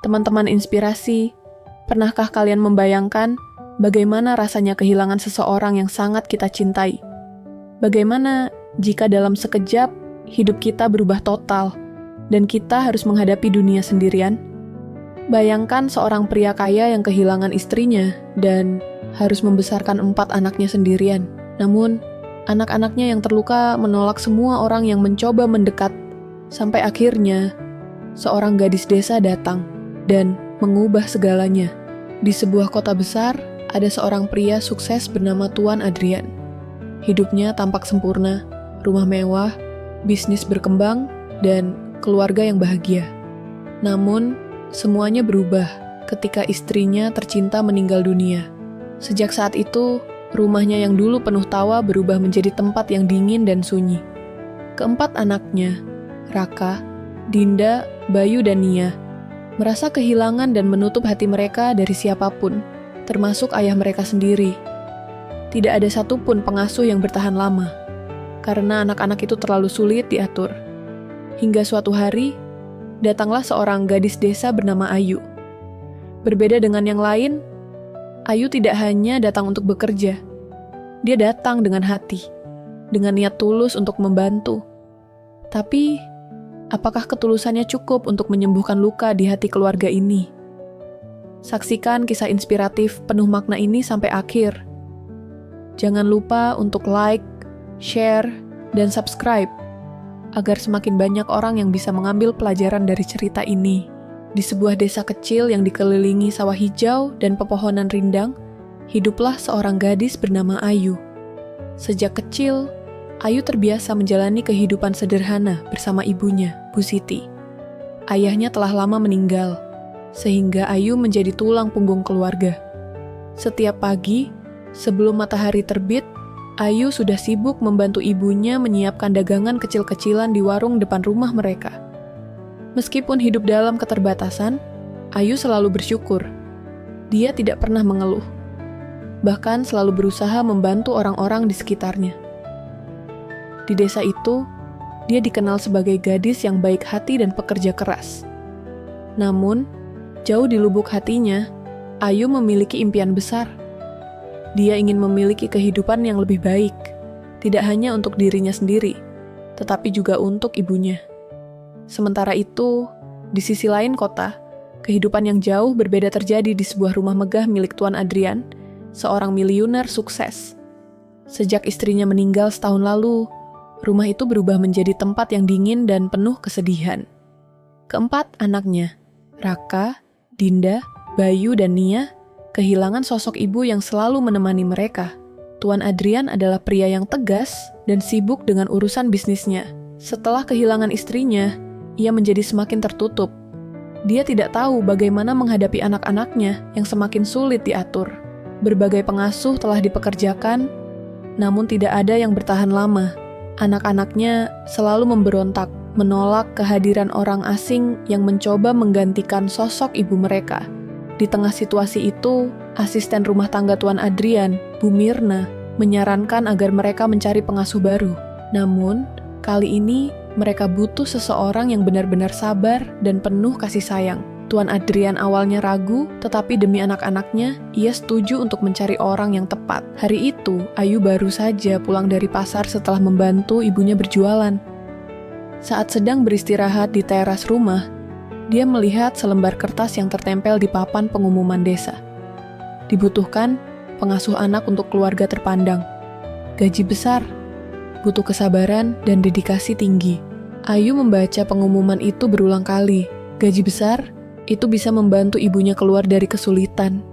Teman-teman inspirasi, pernahkah kalian membayangkan bagaimana rasanya kehilangan seseorang yang sangat kita cintai? Bagaimana jika dalam sekejap hidup kita berubah total dan kita harus menghadapi dunia sendirian? Bayangkan seorang pria kaya yang kehilangan istrinya dan harus membesarkan 4 anaknya sendirian. Namun, anak-anaknya yang terluka menolak semua orang yang mencoba mendekat, sampai akhirnya seorang gadis desa datang dan mengubah segalanya. Di sebuah kota besar, ada seorang pria sukses bernama Tuan Adrian. Hidupnya tampak sempurna, rumah mewah, bisnis berkembang, dan keluarga yang bahagia. Namun, semuanya berubah ketika istrinya tercinta meninggal dunia. Sejak saat itu, rumahnya yang dulu penuh tawa berubah menjadi tempat yang dingin dan sunyi. Keempat anaknya, Raka, Dinda, Bayu, dan Nia, merasa kehilangan dan menutup hati mereka dari siapapun, termasuk ayah mereka sendiri. Tidak ada satupun pengasuh yang bertahan lama, karena anak-anak itu terlalu sulit diatur. Hingga suatu hari, datanglah seorang gadis desa bernama Ayu. Berbeda dengan yang lain, Ayu tidak hanya datang untuk bekerja. Dia datang dengan hati, dengan niat tulus untuk membantu. Tapi, apakah ketulusannya cukup untuk menyembuhkan luka di hati keluarga ini? Saksikan kisah inspiratif penuh makna ini sampai akhir. Jangan lupa untuk like, share, dan subscribe agar semakin banyak orang yang bisa mengambil pelajaran dari cerita ini. Di sebuah desa kecil yang dikelilingi sawah hijau dan pepohonan rindang, hiduplah seorang gadis bernama Ayu. Sejak kecil, Ayu terbiasa menjalani kehidupan sederhana bersama ibunya, Bu Siti. Ayahnya telah lama meninggal, sehingga Ayu menjadi tulang punggung keluarga. Setiap pagi, sebelum matahari terbit, Ayu sudah sibuk membantu ibunya menyiapkan dagangan kecil-kecilan di warung depan rumah mereka. Meskipun hidup dalam keterbatasan, Ayu selalu bersyukur. Dia tidak pernah mengeluh, bahkan selalu berusaha membantu orang-orang di sekitarnya. Di desa itu, dia dikenal sebagai gadis yang baik hati dan pekerja keras. Namun, jauh di lubuk hatinya, Ayu memiliki impian besar. Dia ingin memiliki kehidupan yang lebih baik, tidak hanya untuk dirinya sendiri, tetapi juga untuk ibunya. Sementara itu, di sisi lain kota, kehidupan yang jauh berbeda terjadi di sebuah rumah megah milik Tuan Adrian, seorang miliuner sukses. Sejak istrinya meninggal setahun lalu, rumah itu berubah menjadi tempat yang dingin dan penuh kesedihan. Keempat anaknya, Raka, Dinda, Bayu, dan Nia, kehilangan sosok ibu yang selalu menemani mereka. Tuan Adrian adalah pria yang tegas dan sibuk dengan urusan bisnisnya. Setelah kehilangan istrinya, ia menjadi semakin tertutup. Dia tidak tahu bagaimana menghadapi anak-anaknya yang semakin sulit diatur. Berbagai pengasuh telah dipekerjakan, namun tidak ada yang bertahan lama. Anak-anaknya selalu memberontak, menolak kehadiran orang asing yang mencoba menggantikan sosok ibu mereka. Di tengah situasi itu, asisten rumah tangga Tuan Adrian, Bu Mirna, menyarankan agar mereka mencari pengasuh baru. Namun, kali ini mereka butuh seseorang yang benar-benar sabar dan penuh kasih sayang. Tuan Adrian awalnya ragu, tetapi demi anak-anaknya, ia setuju untuk mencari orang yang tepat. Hari itu, Ayu baru saja pulang dari pasar setelah membantu ibunya berjualan. Saat sedang beristirahat di teras rumah, dia melihat selembar kertas yang tertempel di papan pengumuman desa. Dibutuhkan pengasuh anak untuk keluarga terpandang. Gaji besar, butuh kesabaran dan dedikasi tinggi. Ayu membaca pengumuman itu berulang kali. Gaji besar, itu bisa membantu ibunya keluar dari kesulitan.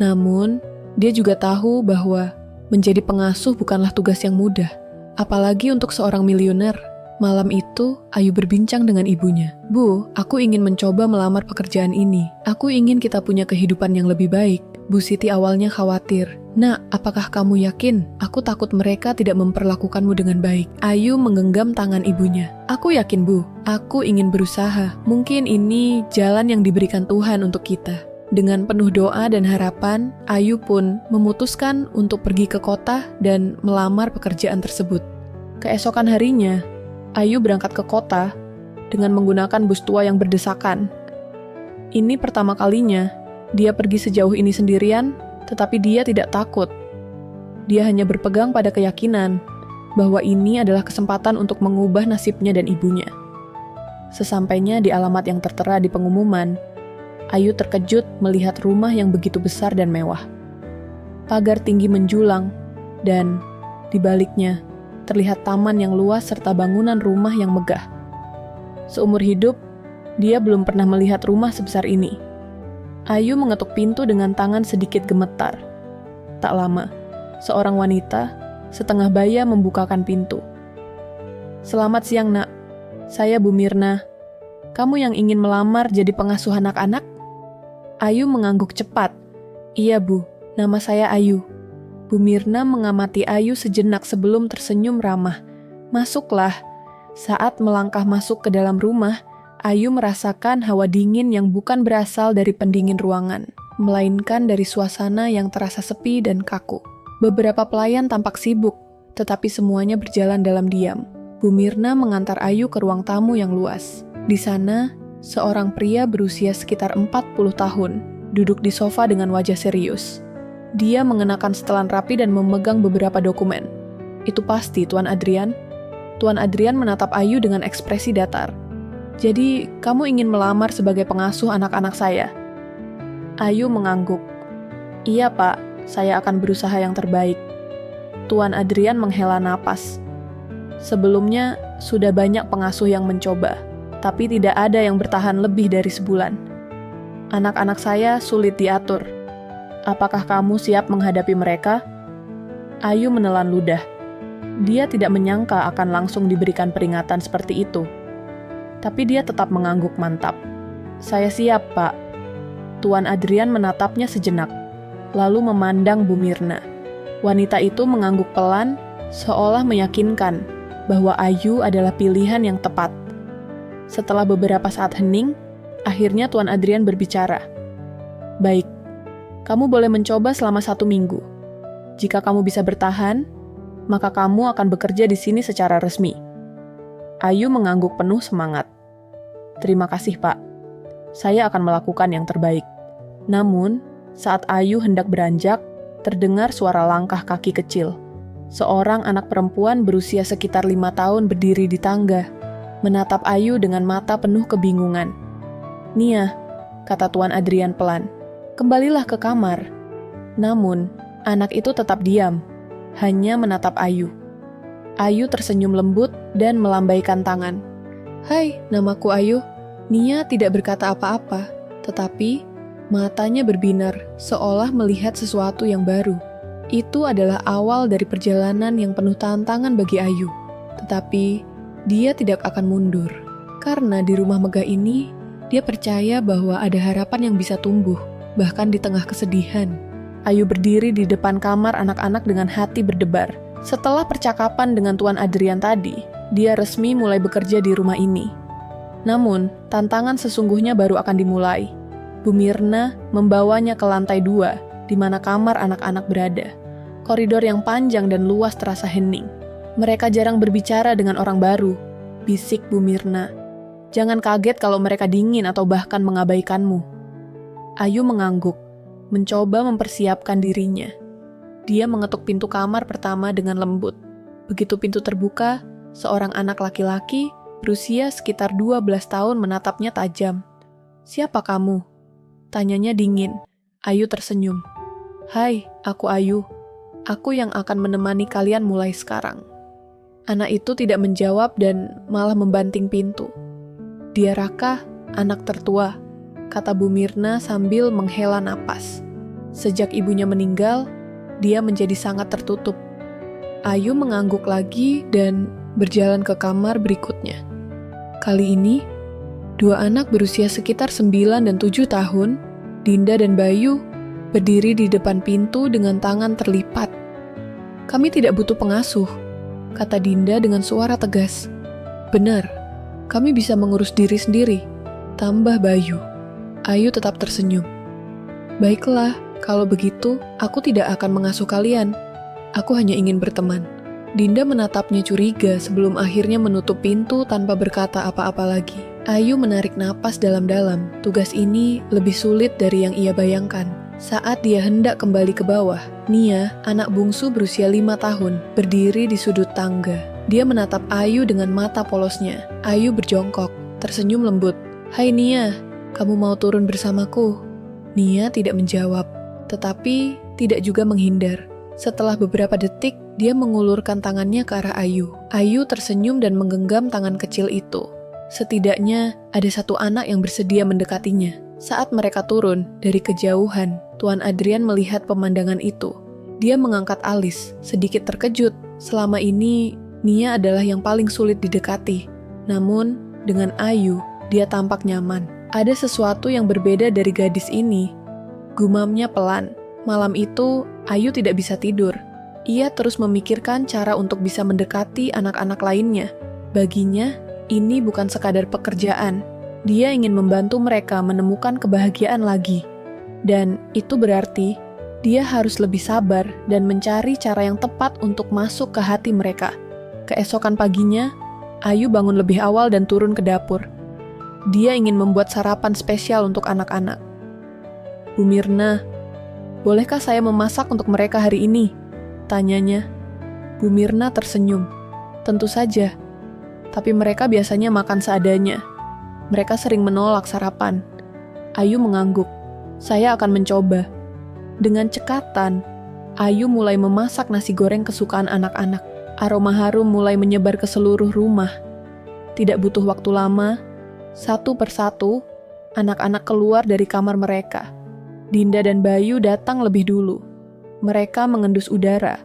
Namun, dia juga tahu bahwa menjadi pengasuh bukanlah tugas yang mudah, apalagi untuk seorang miliuner. Malam itu, Ayu berbincang dengan ibunya. "Bu, aku ingin mencoba melamar pekerjaan ini. Aku ingin kita punya kehidupan yang lebih baik." Bu Siti awalnya khawatir. "Nak, apakah kamu yakin? Aku takut mereka tidak memperlakukanmu dengan baik." Ayu menggenggam tangan ibunya. "Aku yakin, Bu. Aku ingin berusaha. Mungkin ini jalan yang diberikan Tuhan untuk kita." Dengan penuh doa dan harapan, Ayu pun memutuskan untuk pergi ke kota dan melamar pekerjaan tersebut. Keesokan harinya, Ayu berangkat ke kota dengan menggunakan bus tua yang berdesakan. Ini pertama kalinya dia pergi sejauh ini sendirian, tetapi dia tidak takut. Dia hanya berpegang pada keyakinan bahwa ini adalah kesempatan untuk mengubah nasibnya dan ibunya. Sesampainya di alamat yang tertera di pengumuman, Ayu terkejut melihat rumah yang begitu besar dan mewah. Pagar tinggi menjulang, dan di baliknya terlihat taman yang luas serta bangunan rumah yang megah. Seumur hidup, dia belum pernah melihat rumah sebesar ini. Ayu mengetuk pintu dengan tangan sedikit gemetar. Tak lama, seorang wanita setengah baya membukakan pintu. "Selamat siang, Nak. Saya Bu Mirna. Kamu yang ingin melamar jadi pengasuh anak-anak?" Ayu mengangguk cepat. "Iya, Bu. Nama saya Ayu." Bu Mirna mengamati Ayu sejenak sebelum tersenyum ramah. "Masuklah." Saat melangkah masuk ke dalam rumah, Ayu merasakan hawa dingin yang bukan berasal dari pendingin ruangan, melainkan dari suasana yang terasa sepi dan kaku. Beberapa pelayan tampak sibuk, tetapi semuanya berjalan dalam diam. Bu Mirna mengantar Ayu ke ruang tamu yang luas. Di sana, seorang pria berusia sekitar 40 tahun, duduk di sofa dengan wajah serius. Dia mengenakan setelan rapi dan memegang beberapa dokumen. "Itu pasti Tuan Adrian." Tuan Adrian menatap Ayu dengan ekspresi datar. "Jadi, kamu ingin melamar sebagai pengasuh anak-anak saya?" Ayu mengangguk. "Iya, Pak. Saya akan berusaha yang terbaik." Tuan Adrian menghela napas. Sebelumnya, sudah banyak pengasuh yang mencoba, tapi tidak ada yang bertahan lebih dari sebulan. Anak-anak saya sulit diatur. Apakah kamu siap menghadapi mereka? Ayu menelan ludah. Dia tidak menyangka akan langsung diberikan peringatan seperti itu. Tapi dia tetap mengangguk mantap. "Saya siap, Pak." Tuan Adrian menatapnya sejenak, lalu memandang Bu Mirna. Wanita itu mengangguk pelan, seolah meyakinkan bahwa Ayu adalah pilihan yang tepat. Setelah beberapa saat hening, akhirnya Tuan Adrian berbicara. "Baik, kamu boleh mencoba selama 1 minggu. Jika kamu bisa bertahan, maka kamu akan bekerja di sini secara resmi." Ayu mengangguk penuh semangat. "Terima kasih, Pak. Saya akan melakukan yang terbaik." Namun, saat Ayu hendak beranjak, terdengar suara langkah kaki kecil. Seorang anak perempuan berusia sekitar 5 tahun berdiri di tangga, menatap Ayu dengan mata penuh kebingungan. "Nia," kata Tuan Adrian pelan, "kembalilah ke kamar." Namun, anak itu tetap diam, hanya menatap Ayu. Ayu tersenyum lembut dan melambaikan tangan. "Hai, namaku Ayu." Nia tidak berkata apa-apa, tetapi matanya berbinar seolah melihat sesuatu yang baru. Itu adalah awal dari perjalanan yang penuh tantangan bagi Ayu. Tetapi dia tidak akan mundur, karena di rumah megah ini, dia percaya bahwa ada harapan yang bisa tumbuh, bahkan di tengah kesedihan. Ayu berdiri di depan kamar anak-anak dengan hati berdebar. Setelah percakapan dengan Tuan Adrian tadi, dia resmi mulai bekerja di rumah ini. Namun, tantangan sesungguhnya baru akan dimulai. Bu Mirna membawanya ke lantai 2, di mana kamar anak-anak berada. Koridor yang panjang dan luas terasa hening. "Mereka jarang berbicara dengan orang baru," bisik Bu Mirna. "Jangan kaget kalau mereka dingin atau bahkan mengabaikanmu." Ayu mengangguk, mencoba mempersiapkan dirinya. Dia mengetuk pintu kamar pertama dengan lembut. Begitu pintu terbuka, seorang anak laki-laki berusia sekitar 12 tahun menatapnya tajam. "Siapa kamu?" tanyanya dingin. Ayu tersenyum. "Hai, aku Ayu. Aku yang akan menemani kalian mulai sekarang." Anak itu tidak menjawab dan malah membanting pintu. "Dia Raka, anak tertua," kata Bu Mirna sambil menghela napas. Sejak ibunya meninggal, dia menjadi sangat tertutup. Ayu mengangguk lagi dan berjalan ke kamar berikutnya. Kali ini, 2 anak berusia sekitar 9 dan 7 tahun, Dinda dan Bayu, berdiri di depan pintu dengan tangan terlipat. "Kami tidak butuh pengasuh," kata Dinda dengan suara tegas. "Benar, kami bisa mengurus diri sendiri," tambah Bayu. Ayu tetap tersenyum. "Baiklah, kalau begitu, aku tidak akan mengasuh kalian. Aku hanya ingin berteman." Dinda menatapnya curiga sebelum akhirnya menutup pintu tanpa berkata apa-apa lagi. Ayu menarik napas dalam-dalam. Tugas ini lebih sulit dari yang ia bayangkan. Saat dia hendak kembali ke bawah, Nia, anak bungsu berusia 5 tahun, berdiri di sudut tangga. Dia menatap Ayu dengan mata polosnya. Ayu berjongkok, tersenyum lembut. "Hai Nia, kamu mau turun bersamaku?" Nia tidak menjawab, tetapi tidak juga menghindar. Setelah beberapa detik, dia mengulurkan tangannya ke arah Ayu. Ayu tersenyum dan menggenggam tangan kecil itu. Setidaknya ada satu anak yang bersedia mendekatinya. Saat mereka turun dari kejauhan, Tuan Adrian melihat pemandangan itu. Dia mengangkat alis, sedikit terkejut. Selama ini, Nia adalah yang paling sulit didekati. Namun, dengan Ayu, dia tampak nyaman. Ada sesuatu yang berbeda dari gadis ini. Gumamnya pelan. Malam itu, Ayu tidak bisa tidur. Ia terus memikirkan cara untuk bisa mendekati anak-anak lainnya. Baginya, ini bukan sekadar pekerjaan. Dia ingin membantu mereka menemukan kebahagiaan lagi. Dan itu berarti dia harus lebih sabar dan mencari cara yang tepat untuk masuk ke hati mereka. Keesokan paginya, Ayu bangun lebih awal dan turun ke dapur. Dia ingin membuat sarapan spesial untuk anak-anak. "Bu Mirna, bolehkah saya memasak untuk mereka hari ini?" tanyanya. Bu Mirna tersenyum. "Tentu saja. Tapi mereka biasanya makan seadanya. Mereka sering menolak sarapan." Ayu mengangguk. "Saya akan mencoba." Dengan cekatan, Ayu mulai memasak nasi goreng kesukaan anak-anak. Aroma harum mulai menyebar ke seluruh rumah. Tidak butuh waktu lama, satu persatu, anak-anak keluar dari kamar mereka. Dinda dan Bayu datang lebih dulu. Mereka mengendus udara,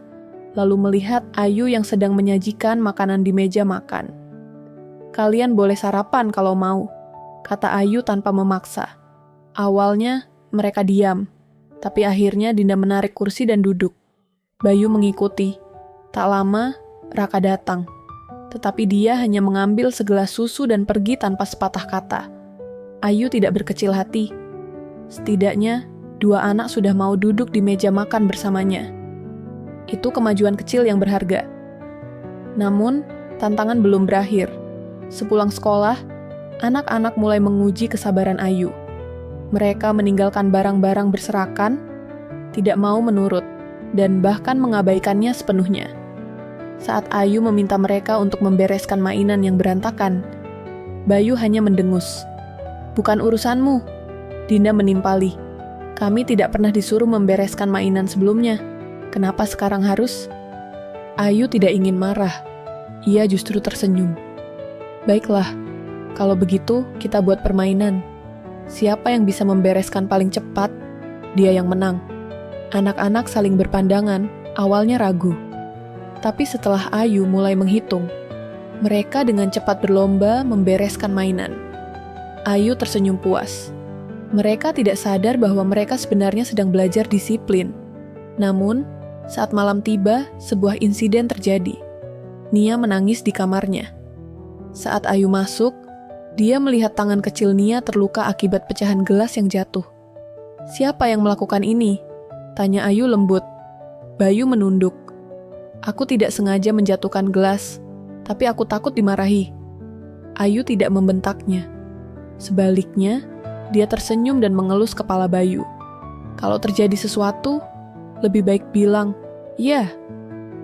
lalu melihat Ayu yang sedang menyajikan makanan di meja makan. "Kalian boleh sarapan kalau mau," kata Ayu tanpa memaksa. Awalnya, mereka diam, tapi akhirnya Dinda menarik kursi dan duduk. Bayu mengikuti. Tak lama, Raka datang. Tetapi dia hanya mengambil segelas susu dan pergi tanpa sepatah kata. Ayu tidak berkecil hati. Setidaknya, 2 anak sudah mau duduk di meja makan bersamanya. Itu kemajuan kecil yang berharga. Namun, tantangan belum berakhir. Sepulang sekolah, anak-anak mulai menguji kesabaran Ayu. Mereka meninggalkan barang-barang berserakan, tidak mau menurut, dan bahkan mengabaikannya sepenuhnya. Saat Ayu meminta mereka untuk membereskan mainan yang berantakan, Bayu hanya mendengus. "Bukan urusanmu," Dinda menimpali. "Kami tidak pernah disuruh membereskan mainan sebelumnya. Kenapa sekarang harus?" Ayu tidak ingin marah. Ia justru tersenyum. "Baiklah, kalau begitu kita buat permainan. Siapa yang bisa membereskan paling cepat, dia yang menang." Anak-anak saling berpandangan, awalnya ragu. Tapi setelah Ayu mulai menghitung, mereka dengan cepat berlomba membereskan mainan. Ayu tersenyum puas. Mereka tidak sadar bahwa mereka sebenarnya sedang belajar disiplin. Namun, saat malam tiba, sebuah insiden terjadi. Nia menangis di kamarnya. Saat Ayu masuk, dia melihat tangan kecil Nia terluka akibat pecahan gelas yang jatuh. "Siapa yang melakukan ini?" tanya Ayu lembut. Bayu menunduk. "Aku tidak sengaja menjatuhkan gelas, tapi aku takut dimarahi." Ayu tidak membentaknya. Sebaliknya, dia tersenyum dan mengelus kepala Bayu. Kalau terjadi sesuatu, lebih baik bilang, "Ya,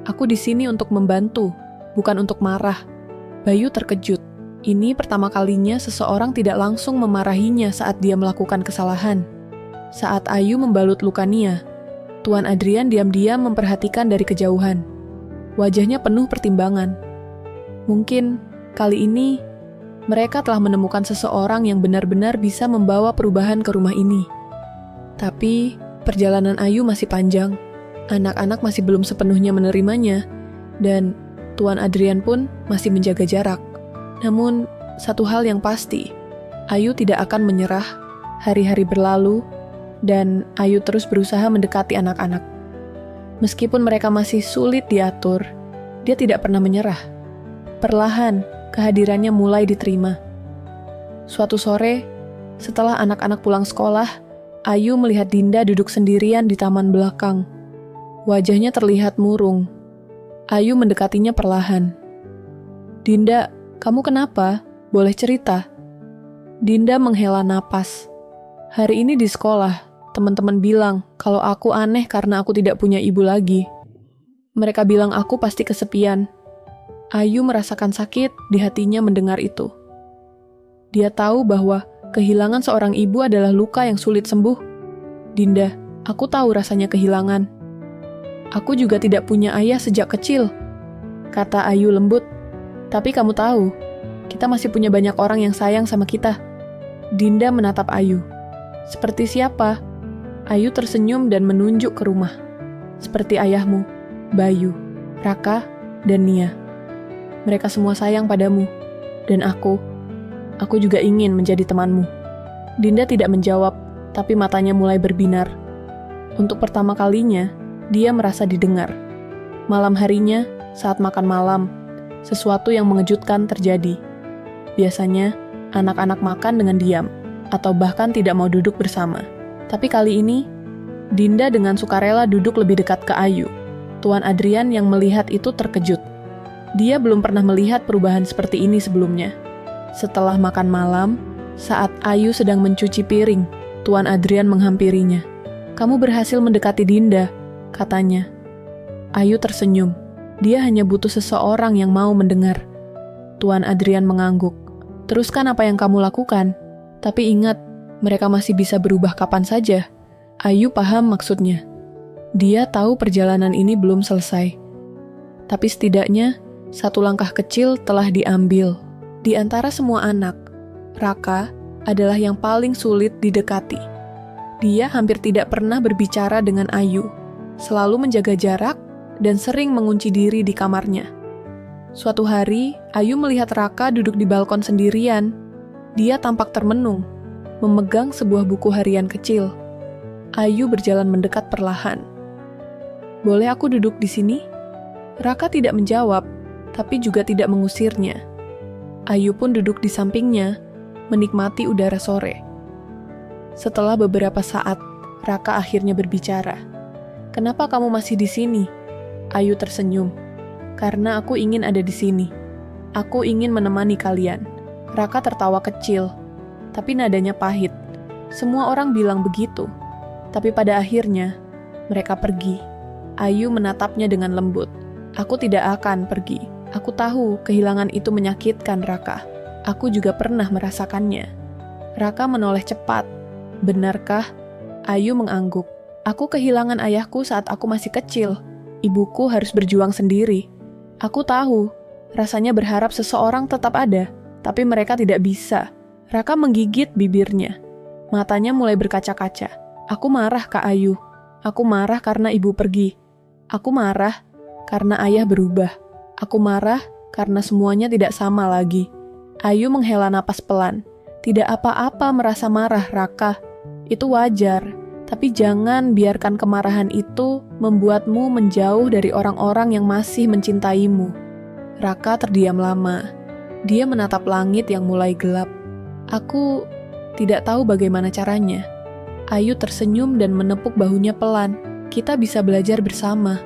aku di sini untuk membantu, bukan untuk marah." Bayu terkejut. Ini pertama kalinya seseorang tidak langsung memarahinya saat dia melakukan kesalahan. Saat Ayu membalut luka Nia, Tuan Adrian diam-diam memperhatikan dari kejauhan. Wajahnya penuh pertimbangan. Mungkin kali ini mereka telah menemukan seseorang yang benar-benar bisa membawa perubahan ke rumah ini. Tapi perjalanan Ayu masih panjang. Anak-anak masih belum sepenuhnya menerimanya, dan Tuan Adrian pun masih menjaga jarak. Namun, satu hal yang pasti, Ayu tidak akan menyerah. Hari-hari berlalu, dan Ayu terus berusaha mendekati anak-anak. Meskipun mereka masih sulit diatur, dia tidak pernah menyerah. Perlahan, kehadirannya mulai diterima. Suatu sore, setelah anak-anak pulang sekolah, Ayu melihat Dinda duduk sendirian di taman belakang. Wajahnya terlihat murung. Ayu mendekatinya perlahan. "Dinda, kamu kenapa? Boleh cerita?" Dinda menghela napas. Hari ini di sekolah, teman-teman bilang kalau aku aneh karena aku tidak punya ibu lagi. Mereka bilang aku pasti kesepian. Ayu merasakan sakit di hatinya mendengar itu. Dia tahu bahwa kehilangan seorang ibu adalah luka yang sulit sembuh. Dinda, aku tahu rasanya kehilangan. Aku juga tidak punya ayah sejak kecil, kata Ayu lembut. Tapi kamu tahu, kita masih punya banyak orang yang sayang sama kita. Dinda menatap Ayu. Seperti siapa? Ayu tersenyum dan menunjuk ke rumah. Seperti ayahmu, Bayu, Raka, dan Nia. Mereka semua sayang padamu. Dan aku juga ingin menjadi temanmu. Dinda tidak menjawab, tapi matanya mulai berbinar. Untuk pertama kalinya, dia merasa didengar. Malam harinya, saat makan malam, sesuatu yang mengejutkan terjadi. Biasanya, anak-anak makan dengan diam, atau bahkan tidak mau duduk bersama. Tapi kali ini, Dinda dengan sukarela duduk lebih dekat ke Ayu. Tuan Adrian yang melihat itu terkejut. Dia belum pernah melihat perubahan seperti ini sebelumnya. Setelah makan malam, saat Ayu sedang mencuci piring, Tuan Adrian menghampirinya. "Kamu berhasil mendekati Dinda," katanya. Ayu tersenyum. Dia hanya butuh seseorang yang mau mendengar. Tuan Adrian mengangguk. "Teruskan apa yang kamu lakukan. Tapi ingat, mereka masih bisa berubah kapan saja." Ayu paham maksudnya. Dia tahu perjalanan ini belum selesai. Tapi setidaknya, satu langkah kecil telah diambil. Di antara semua anak, Raka adalah yang paling sulit didekati. Dia hampir tidak pernah berbicara dengan Ayu, selalu menjaga jarak dan sering mengunci diri di kamarnya. Suatu hari, Ayu melihat Raka duduk di balkon sendirian. Dia tampak termenung, memegang sebuah buku harian kecil. Ayu berjalan mendekat perlahan. "Boleh aku duduk di sini?" Raka tidak menjawab, tapi juga tidak mengusirnya. Ayu pun duduk di sampingnya, menikmati udara sore. Setelah beberapa saat, Raka akhirnya berbicara. "Kenapa kamu masih di sini?" Ayu tersenyum. "Karena aku ingin ada di sini. Aku ingin menemani kalian." Raka tertawa kecil, tapi nadanya pahit. Semua orang bilang begitu. Tapi pada akhirnya, mereka pergi. Ayu menatapnya dengan lembut. "Aku tidak akan pergi. Aku tahu kehilangan itu menyakitkan, Raka. Aku juga pernah merasakannya." Raka menoleh cepat. "Benarkah?" Ayu mengangguk. "Aku kehilangan ayahku saat aku masih kecil. Ibuku harus berjuang sendiri. Aku tahu, rasanya berharap seseorang tetap ada, tapi mereka tidak bisa." Raka menggigit bibirnya. Matanya mulai berkaca-kaca. "Aku marah, Kak Ayu. Aku marah karena ibu pergi. Aku marah karena ayah berubah. Aku marah karena semuanya tidak sama lagi." Ayu menghela napas pelan. "Tidak apa-apa merasa marah, Raka. Itu wajar. Tapi jangan biarkan kemarahan itu membuatmu menjauh dari orang-orang yang masih mencintaimu." Raka terdiam lama. Dia menatap langit yang mulai gelap. "Aku tidak tahu bagaimana caranya." Ayu tersenyum dan menepuk bahunya pelan. "Kita bisa belajar bersama."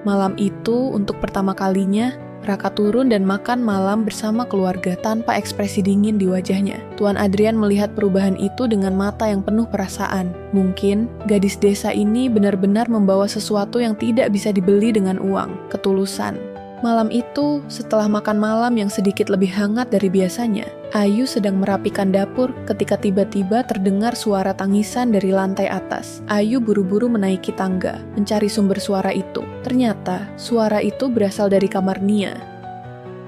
Malam itu, untuk pertama kalinya, Raka turun dan makan malam bersama keluarga tanpa ekspresi dingin di wajahnya. Tuan Adrian melihat perubahan itu dengan mata yang penuh perasaan. Mungkin, gadis desa ini benar-benar membawa sesuatu yang tidak bisa dibeli dengan uang, ketulusan. Malam itu, setelah makan malam yang sedikit lebih hangat dari biasanya, Ayu sedang merapikan dapur ketika tiba-tiba terdengar suara tangisan dari lantai atas. Ayu buru-buru menaiki tangga, mencari sumber suara itu. Ternyata, suara itu berasal dari kamar Nia.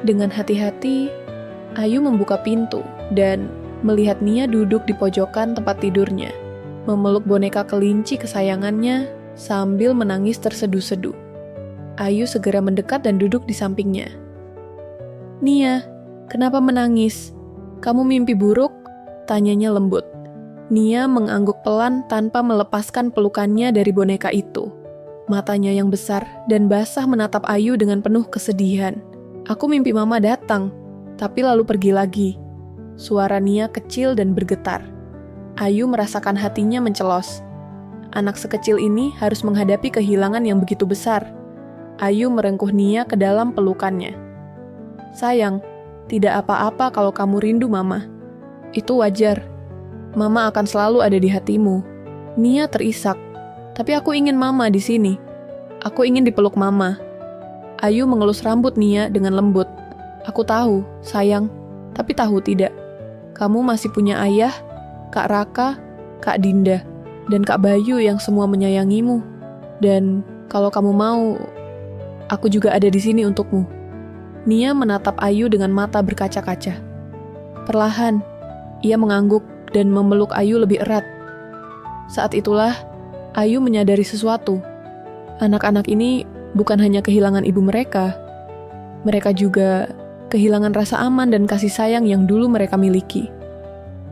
Dengan hati-hati, Ayu membuka pintu dan melihat Nia duduk di pojokan tempat tidurnya, memeluk boneka kelinci kesayangannya sambil menangis terseduh-seduh. Ayu segera mendekat dan duduk di sampingnya. "Nia, kenapa menangis? Kamu mimpi buruk?" tanyanya lembut. Nia mengangguk pelan tanpa melepaskan pelukannya dari boneka itu. Matanya yang besar dan basah menatap Ayu dengan penuh kesedihan. "Aku mimpi Mama datang, tapi lalu pergi lagi." Suara Nia kecil dan bergetar. Ayu merasakan hatinya mencelos. Anak sekecil ini harus menghadapi kehilangan yang begitu besar. Ayu merengkuh Nia ke dalam pelukannya. "Sayang, tidak apa-apa kalau kamu rindu Mama. Itu wajar. Mama akan selalu ada di hatimu. Nia terisak. Tapi aku ingin Mama di sini. Aku ingin dipeluk Mama. Ayu mengelus rambut Nia dengan lembut. Aku tahu, sayang. Tapi tahu tidak. Kamu masih punya ayah, Kak Raka, Kak Dinda, dan Kak Bayu yang semua menyayangimu. Dan kalau kamu mau, aku juga ada di sini untukmu. Nia menatap Ayu dengan mata berkaca-kaca. Perlahan, ia mengangguk dan memeluk Ayu lebih erat. Saat itulah, Ayu menyadari sesuatu. Anak-anak ini bukan hanya kehilangan ibu mereka. Mereka juga kehilangan rasa aman dan kasih sayang yang dulu mereka miliki.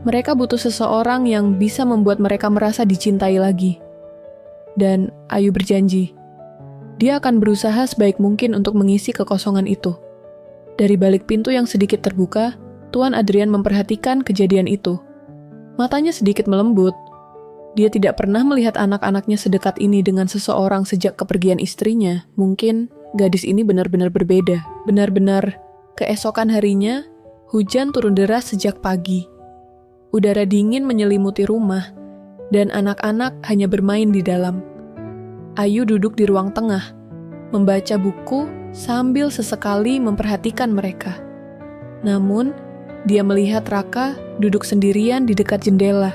Mereka butuh seseorang yang bisa membuat mereka merasa dicintai lagi. Dan Ayu berjanji, dia akan berusaha sebaik mungkin untuk mengisi kekosongan itu. Dari balik pintu yang sedikit terbuka, Tuan Adrian memperhatikan kejadian itu. Matanya sedikit melembut. Dia tidak pernah melihat anak-anaknya sedekat ini dengan seseorang sejak kepergian istrinya. Mungkin gadis ini benar-benar berbeda. Benar-benar keesokan harinya, hujan turun deras sejak pagi. Udara dingin menyelimuti rumah, dan anak-anak hanya bermain di dalam. Ayu duduk di ruang tengah, membaca buku sambil sesekali memperhatikan mereka. Namun, dia melihat Raka duduk sendirian di dekat jendela,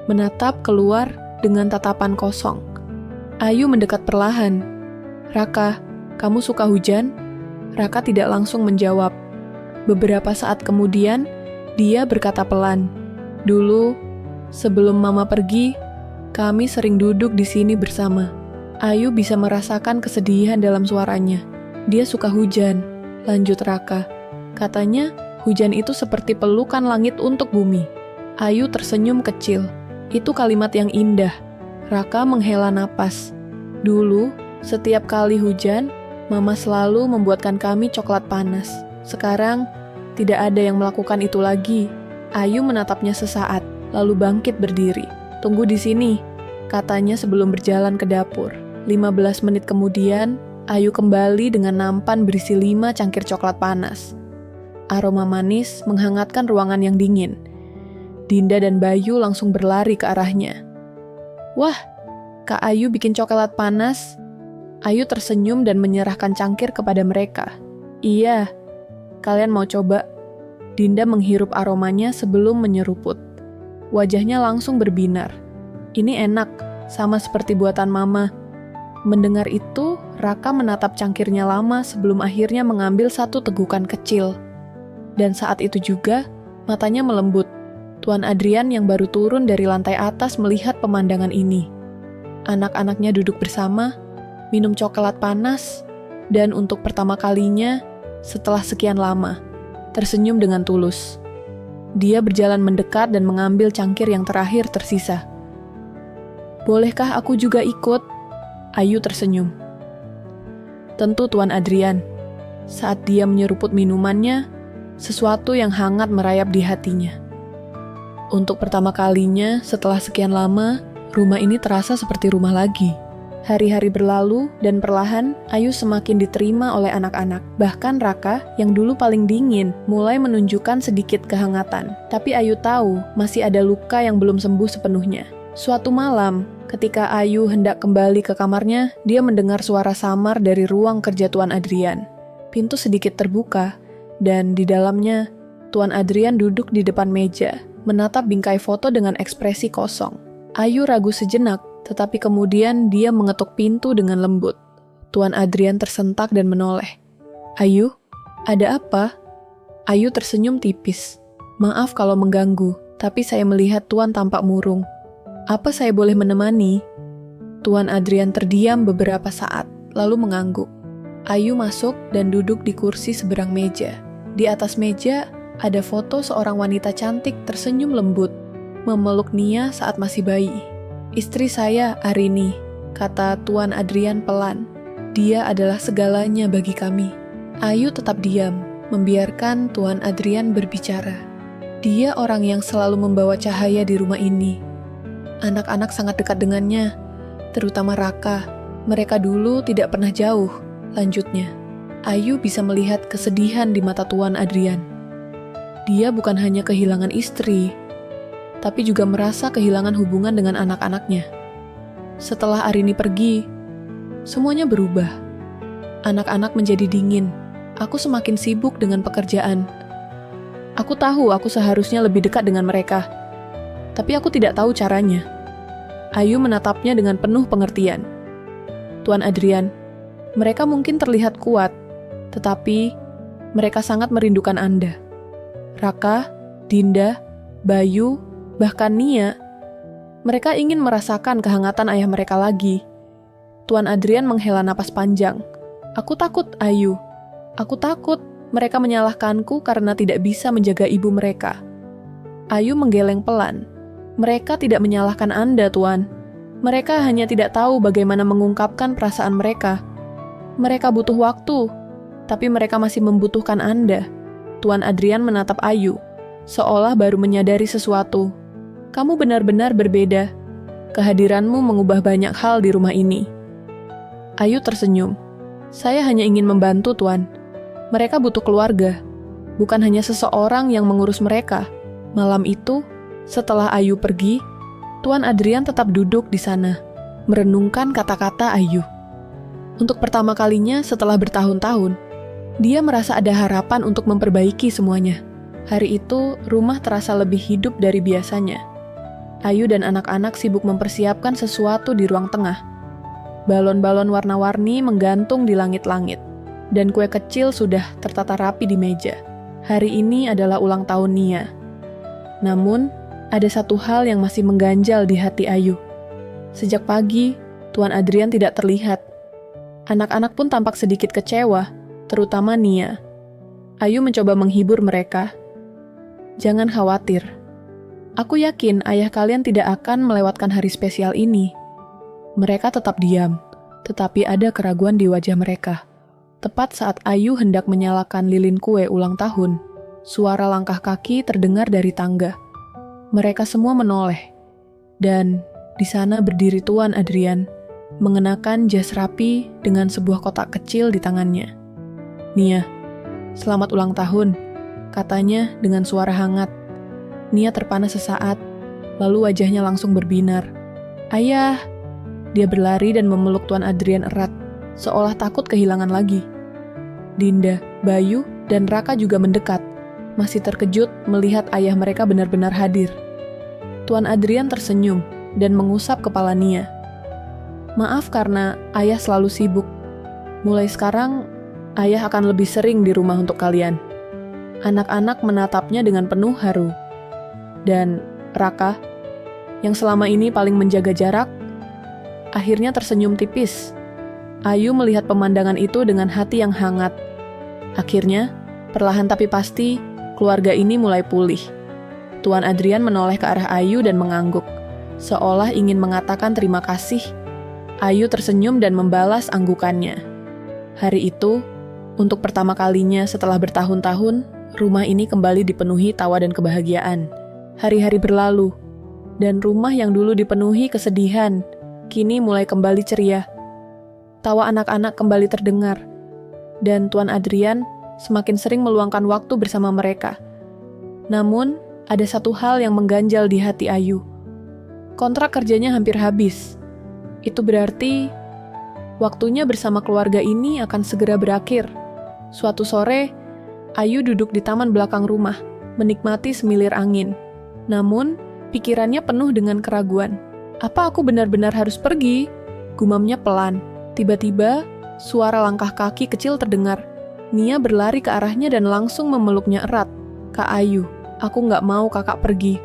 menatap keluar dengan tatapan kosong. Ayu mendekat perlahan. Raka, kamu suka hujan? Raka tidak langsung menjawab. Beberapa saat kemudian, dia berkata pelan, "Dulu, sebelum Mama pergi, kami sering duduk di sini bersama." Ayu bisa merasakan kesedihan dalam suaranya. Dia suka hujan, lanjut Raka. Katanya, hujan itu seperti pelukan langit untuk bumi. Ayu tersenyum kecil. Itu kalimat yang indah. Raka menghela napas. Dulu, setiap kali hujan, Mama selalu membuatkan kami coklat panas. Sekarang, tidak ada yang melakukan itu lagi. Ayu menatapnya sesaat, lalu bangkit berdiri. Tunggu di sini, katanya sebelum berjalan ke dapur. 15 menit kemudian, Ayu kembali dengan nampan berisi 5 cangkir coklat panas. Aroma manis menghangatkan ruangan yang dingin. Dinda dan Bayu langsung berlari ke arahnya. Wah, Kak Ayu bikin coklat panas. Ayu tersenyum dan menyerahkan cangkir kepada mereka. Iya, kalian mau coba? Dinda menghirup aromanya sebelum menyeruput. Wajahnya langsung berbinar. Ini enak, sama seperti buatan Mama. Mendengar itu, Raka menatap cangkirnya lama sebelum akhirnya mengambil satu tegukan kecil. Dan saat itu juga, matanya melembut. Tuan Adrian yang baru turun dari lantai atas melihat pemandangan ini. Anak-anaknya duduk bersama, minum coklat panas, dan untuk pertama kalinya, setelah sekian lama, tersenyum dengan tulus. Dia berjalan mendekat dan mengambil cangkir yang terakhir tersisa. Bolehkah aku juga ikut? Ayu tersenyum. Tentu Tuan Adrian. Saat dia menyeruput minumannya, sesuatu yang hangat merayap di hatinya. Untuk pertama kalinya setelah sekian lama, rumah ini terasa seperti rumah lagi. Hari-hari berlalu dan perlahan Ayu semakin diterima oleh anak-anak. Bahkan Raka yang dulu paling dingin mulai menunjukkan sedikit kehangatan. Tapi Ayu tahu masih ada luka yang belum sembuh sepenuhnya. Suatu malam, ketika Ayu hendak kembali ke kamarnya, dia mendengar suara samar dari ruang kerja Tuan Adrian. Pintu sedikit terbuka, dan di dalamnya, Tuan Adrian duduk di depan meja, menatap bingkai foto dengan ekspresi kosong. Ayu ragu sejenak, tetapi kemudian dia mengetuk pintu dengan lembut. Tuan Adrian tersentak dan menoleh. Ayu, ada apa? Ayu tersenyum tipis. Maaf kalau mengganggu, tapi saya melihat Tuan tampak murung. Apa saya boleh menemani? Tuan Adrian terdiam beberapa saat, lalu mengangguk. Ayu masuk dan duduk di kursi seberang meja. Di atas meja, ada foto seorang wanita cantik tersenyum lembut, memeluk Nia saat masih bayi. Istri saya, Arini, kata Tuan Adrian pelan. Dia adalah segalanya bagi kami. Ayu tetap diam, membiarkan Tuan Adrian berbicara. Dia orang yang selalu membawa cahaya di rumah ini. Anak-anak sangat dekat dengannya, terutama Raka. Mereka dulu tidak pernah jauh, lanjutnya. Ayu bisa melihat kesedihan di mata Tuan Adrian. Dia bukan hanya kehilangan istri, tapi juga merasa kehilangan hubungan dengan anak-anaknya. Setelah Arini pergi, semuanya berubah. Anak-anak menjadi dingin. Aku semakin sibuk dengan pekerjaan. Aku tahu aku seharusnya lebih dekat dengan mereka, tapi aku tidak tahu caranya. Ayu menatapnya dengan penuh pengertian. Tuan Adrian, mereka mungkin terlihat kuat, tetapi mereka sangat merindukan Anda. Raka, Dinda, Bayu, bahkan Nia, mereka ingin merasakan kehangatan ayah mereka lagi. Tuan Adrian menghela napas panjang. Aku takut, Ayu. Aku takut mereka menyalahkanku karena tidak bisa menjaga ibu mereka. Ayu menggeleng pelan. Mereka tidak menyalahkan Anda, Tuan. Mereka hanya tidak tahu bagaimana mengungkapkan perasaan mereka. Mereka butuh waktu, tapi mereka masih membutuhkan Anda. Tuan Adrian menatap Ayu, seolah baru menyadari sesuatu. Kamu benar-benar berbeda. Kehadiranmu mengubah banyak hal di rumah ini. Ayu tersenyum. Saya hanya ingin membantu, Tuan. Mereka butuh keluarga, bukan hanya seseorang yang mengurus mereka. Malam itu, setelah Ayu pergi, Tuan Adrian tetap duduk di sana, merenungkan kata-kata Ayu. Untuk pertama kalinya setelah bertahun-tahun, dia merasa ada harapan untuk memperbaiki semuanya. Hari itu, rumah terasa lebih hidup dari biasanya. Ayu dan anak-anak sibuk mempersiapkan sesuatu di ruang tengah. Balon-balon warna-warni menggantung di langit-langit, dan kue kecil sudah tertata rapi di meja. Hari ini adalah ulang tahun Nia. Namun, ada satu hal yang masih mengganjal di hati Ayu. Sejak pagi, Tuan Adrian tidak terlihat. Anak-anak pun tampak sedikit kecewa, terutama Nia. Ayu mencoba menghibur mereka. Jangan khawatir. Aku yakin ayah kalian tidak akan melewatkan hari spesial ini. Mereka tetap diam, tetapi ada keraguan di wajah mereka. Tepat saat Ayu hendak menyalakan lilin kue ulang tahun, suara langkah kaki terdengar dari tangga. Mereka semua menoleh. Dan di sana berdiri Tuan Adrian, mengenakan jas rapi dengan sebuah kotak kecil di tangannya. Nia, selamat ulang tahun, katanya dengan suara hangat. Nia terpana sesaat, lalu wajahnya langsung berbinar. Ayah! Dia berlari dan memeluk Tuan Adrian erat, seolah takut kehilangan lagi. Dinda, Bayu, dan Raka juga mendekat, masih terkejut melihat ayah mereka benar-benar hadir. Tuan Adrian tersenyum dan mengusap kepala Nia. Maaf karena ayah selalu sibuk. Mulai sekarang, ayah akan lebih sering di rumah untuk kalian. Anak-anak menatapnya dengan penuh haru. Dan Raka, yang selama ini paling menjaga jarak, akhirnya tersenyum tipis. Ayu melihat pemandangan itu dengan hati yang hangat. Akhirnya, perlahan tapi pasti, keluarga ini mulai pulih. Tuan Adrian menoleh ke arah Ayu dan mengangguk, seolah ingin mengatakan terima kasih. Ayu tersenyum dan membalas anggukannya. Hari itu, untuk pertama kalinya setelah bertahun-tahun, rumah ini kembali dipenuhi tawa dan kebahagiaan. Hari-hari berlalu, dan rumah yang dulu dipenuhi kesedihan, kini mulai kembali ceria. Tawa anak-anak kembali terdengar, dan Tuan Adrian semakin sering meluangkan waktu bersama mereka. Namun, ada satu hal yang mengganjal di hati Ayu. Kontrak kerjanya hampir habis. Itu berarti waktunya bersama keluarga ini akan segera berakhir. Suatu sore, Ayu duduk di taman belakang rumah, menikmati semilir angin. Namun, pikirannya penuh dengan keraguan. Apa aku benar-benar harus pergi? Gumamnya pelan. Tiba-tiba, suara langkah kaki kecil terdengar. Nia berlari ke arahnya dan langsung memeluknya erat. Kak Ayu, aku nggak mau kakak pergi.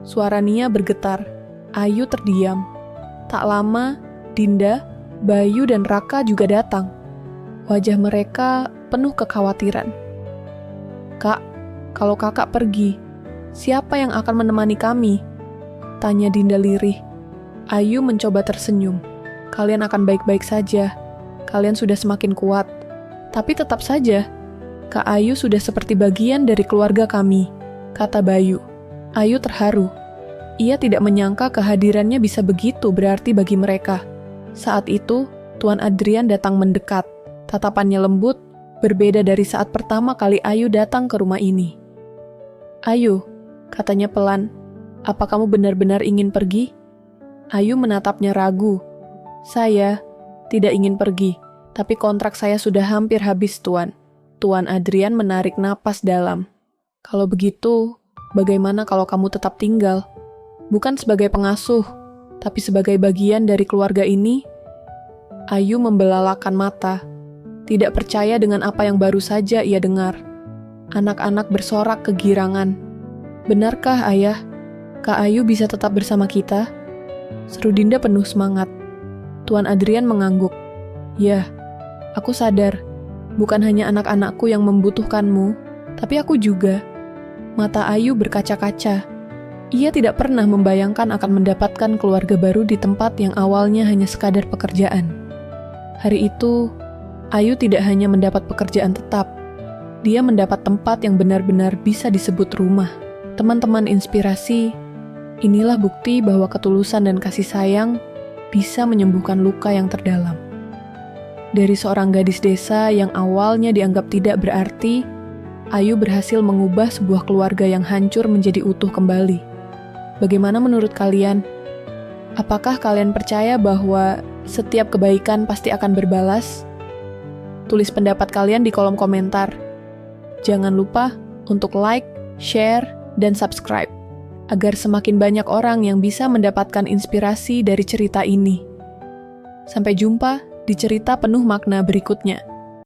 Suara Nia bergetar. Ayu terdiam. Tak lama, Dinda, Bayu, dan Raka juga datang. Wajah mereka penuh kekhawatiran. Kak, kalau kakak pergi, siapa yang akan menemani kami? Tanya Dinda lirih. Ayu mencoba tersenyum. Kalian akan baik-baik saja. Kalian sudah semakin kuat. Tapi tetap saja, Kak Ayu sudah seperti bagian dari keluarga kami, kata Bayu. Ayu terharu. Ia tidak menyangka kehadirannya bisa begitu berarti bagi mereka. Saat itu, Tuan Adrian datang mendekat. Tatapannya lembut, berbeda dari saat pertama kali Ayu datang ke rumah ini. Ayu, katanya pelan, Apa kamu benar-benar ingin pergi? Ayu menatapnya ragu. Saya tidak ingin pergi, tapi kontrak saya sudah hampir habis, Tuan. Tuan Adrian menarik napas dalam. Kalau begitu, bagaimana kalau kamu tetap tinggal? Bukan sebagai pengasuh, tapi sebagai bagian dari keluarga ini? Ayu membelalakan mata, tidak percaya dengan apa yang baru saja ia dengar. Anak-anak bersorak kegirangan. Benarkah, Ayah? Kak Ayu bisa tetap bersama kita? Seru Dinda penuh semangat. Tuan Adrian mengangguk. Ya, aku sadar, bukan hanya anak-anakku yang membutuhkanmu, tapi aku juga. Mata Ayu berkaca-kaca. Ia tidak pernah membayangkan akan mendapatkan keluarga baru di tempat yang awalnya hanya sekadar pekerjaan. Hari itu, Ayu tidak hanya mendapat pekerjaan tetap, dia mendapat tempat yang benar-benar bisa disebut rumah. Teman-teman inspirasi, inilah bukti bahwa ketulusan dan kasih sayang bisa menyembuhkan luka yang terdalam. Dari seorang gadis desa yang awalnya dianggap tidak berarti, Ayu berhasil mengubah sebuah keluarga yang hancur menjadi utuh kembali. Bagaimana menurut kalian? Apakah kalian percaya bahwa setiap kebaikan pasti akan berbalas? Tulis pendapat kalian di kolom komentar. Jangan lupa untuk like, share, dan subscribe, agar semakin banyak orang yang bisa mendapatkan inspirasi dari cerita ini. Sampai jumpa di cerita penuh makna berikutnya.